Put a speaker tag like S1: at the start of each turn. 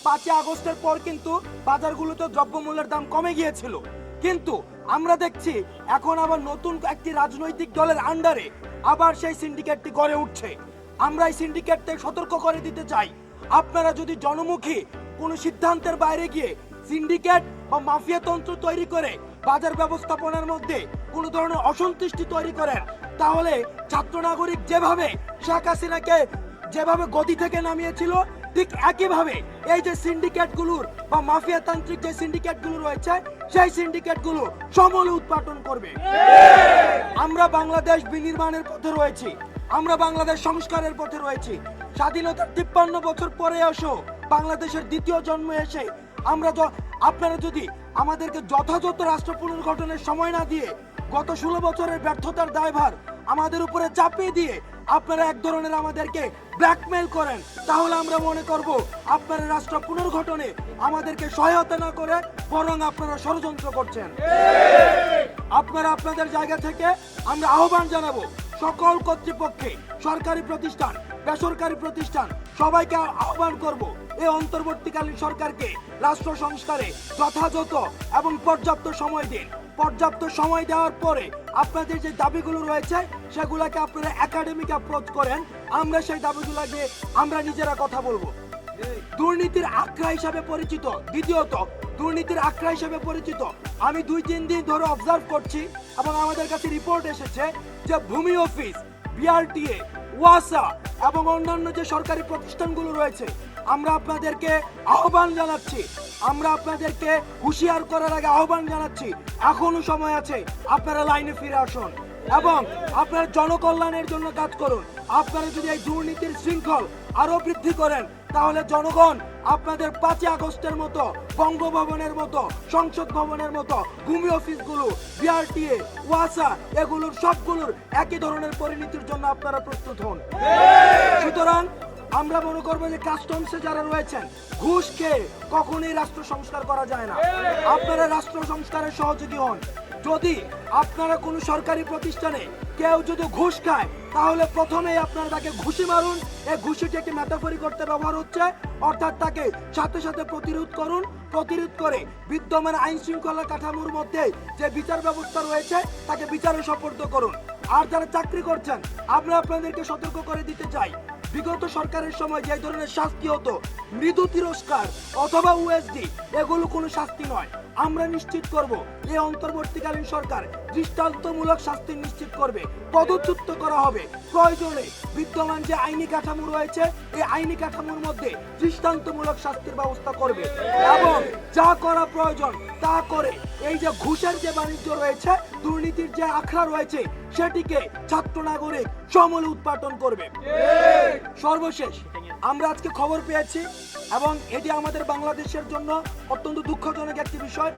S1: 5 আগস্টের পর কিন্তু বাজারগুলোতে দ্রব্যমূল্যের দাম কমে গিয়েছিল, কিন্তু আমরা দেখছি এখন আবার নতুন একটি রাজনৈতিক দলের আন্ডারে আবার সেই সিন্ডিকেটটি গড়ে উঠছে। আমরা এই সিন্ডিকেটকে সতর্ক করে দিতে চাই, আপনারা যদি জনমুখী কোনো সিদ্ধান্তের বাইরে গিয়ে সিন্ডিকেট বা মাফিয়া তন্ত্র তৈরি করে বাজার ব্যবস্থাপনার মধ্যে কোনো ধরনের অসন্তুষ্টি তৈরি করেন, তাহলে ছাত্র নাগরিক যেভাবে শেখ হাসিনাকে যেভাবে গদি থেকে নামিয়েছিল, ঠিক একইভাবে এই যে সিন্ডিকেটগুলোর বা মাফিয়া তান্ত্রিক যে সিন্ডিকেটগুলো রয়েছে সেই সিন্ডিকেটগুলো সমূলে উৎপাটন করবে। আমরা বাংলাদেশ বিনির্মাণের পথে রয়েছি, আমরা বাংলাদেশ সংস্কারের পথে রয়েছি। স্বাধীনতার 53 বছর পরে এসো বাংলাদেশের দ্বিতীয় জন্ম এসে আমরা আপনারা যদি আমাদেরকে যথাযথ রাষ্ট্র পুনর্গঠনের সময় না দিয়ে গত 16 বছরের ব্যর্থতার দায়ভার আমাদের উপরে চাপিয়ে দিয়ে আপনারা এক ধরনের আমাদেরকে ব্ল্যাকমেল করেন, তাহলে আমরা মনে করব আপনারা রাষ্ট্র পুনর্গঠনে আমাদেরকে সহায়তা না করে বরং আপনারা ষড়যন্ত্র করছেন। আপনারা আপনাদের জায়গা থেকে আমরা আহ্বান জানাবো সকল কর্তৃপক্ষে, সরকারি প্রতিষ্ঠান, বেসরকারি প্রতিষ্ঠান, সবাইকে আহ্বান করব এই অন্তর্বর্তীকালীন সরকারকে রাষ্ট্র সংস্কারে যথাযথ এবং পর্যাপ্ত সময় দিন। পর্যাপ্ত সময় দেওয়ার পরে আপনাদের যে দাবিগুলো রয়েছে সেগুলোকে আপনারা একাডেমিক অ্যাপ্রোচ করেন, আমরা সেই দাবিগুলোকে আমরা নিজেরা কথা বলবো। দুর্নীতির আখড়া হিসাবে পরিচিত, দ্বিতীয়ত দুর্নীতির আখড়া হিসাবে পরিচিত আমি 2-3 দিন ধরে অবজার্ভ করছি এবং আমাদের কাছে রিপোর্ট এসেছে যে ভূমি অফিস, বিআরটিএ, ওয়াসা এবং অন্যান্য যে সরকারি প্রতিষ্ঠানগুলো রয়েছে, আমরা আপনাদেরকে আহ্বান জানাচ্ছি, আমরা আপনাদেরকে হুঁশিয়ার করার আগে আহ্বান জানাচ্ছি, এখনো সময় আছে, আপনারা লাইনে ফিরে আসুন এবং আপনারা জনকল্যাণের জন্য কাজ করুন। আপনারা যদি এই দুর্নীতির শৃঙ্খল আরো বৃদ্ধি করেন তাহলে জনগণ আপনাদের 5 আগস্টের মতো, বঙ্গভবনের মতো, সংসদ ভবনের মতো ভূমি অফিসগুলো, বিআরটিএ, ওয়াসা এগুলোর সবগুলোর একই ধরনের পরিণতির জন্য আপনারা প্রস্তুত হন। সুতরাং আমরা মনে করবো যে কাস্টমসে যারা রয়েছেন ঘুষ খেয়ে কখনোই রাষ্ট্র সংস্কার করা যায় না। আপনারা রাষ্ট্র সংস্কারের সহযোগী হন। যদি আপনারা কোনো সরকারি প্রতিষ্ঠানে কেউ যদি ঘুষ খায় তাহলে প্রথমেই আপনারা তাকে ঘুষি মারুন। এই ঘুষিটি একটি মেটাফরি করতে ব্যবহার হচ্ছে, অর্থাৎ তাকে সাথে সাথে প্রতিরোধ করুন। প্রতিরোধ করে বিদ্যমান আইন শৃঙ্খলা কাঠামোর মধ্যে যে বিচার ব্যবস্থা রয়েছে তাকে বিচারে সোপর্দ করুন। আর যারা চাকরি করছেন আমরা আপনাদেরকে সতর্ক করে দিতে চাই, বিগত সরকারের সময় যে ধরনের শাস্তি হতো, মৃদু তিরস্কার অথবা ওএসডি, এগুলো কোনো শাস্তি নয়। আমরা নিশ্চিত করব এই অন্তর্বর্তীকালীন সরকার দৃষ্টান্তমূলক শাস্তি নিশ্চিত করবে, পদচ্যুত করা হবে। প্রয়োজনে বিদ্যমান যে আইনি কাঠামো রয়েছে এই আইনি কাঠামোর মধ্যে দৃষ্টান্তমূলক শাস্তির ব্যবস্থা করবে এবং যা করা প্রয়োজন তা করে এই যে ঘুষের যে বাণিজ্য রয়েছে, দুর্নীতির যে আখড়া রয়েছে সেটিকে ছাত্র নাগরিক সমূলে উৎপাটন করবে। সর্বশেষ আমরা আজকে খবর পেয়েছি এবং এটি আমাদের বাংলাদেশের জন্য অত্যন্ত দুঃখজনক একটি বিষয়।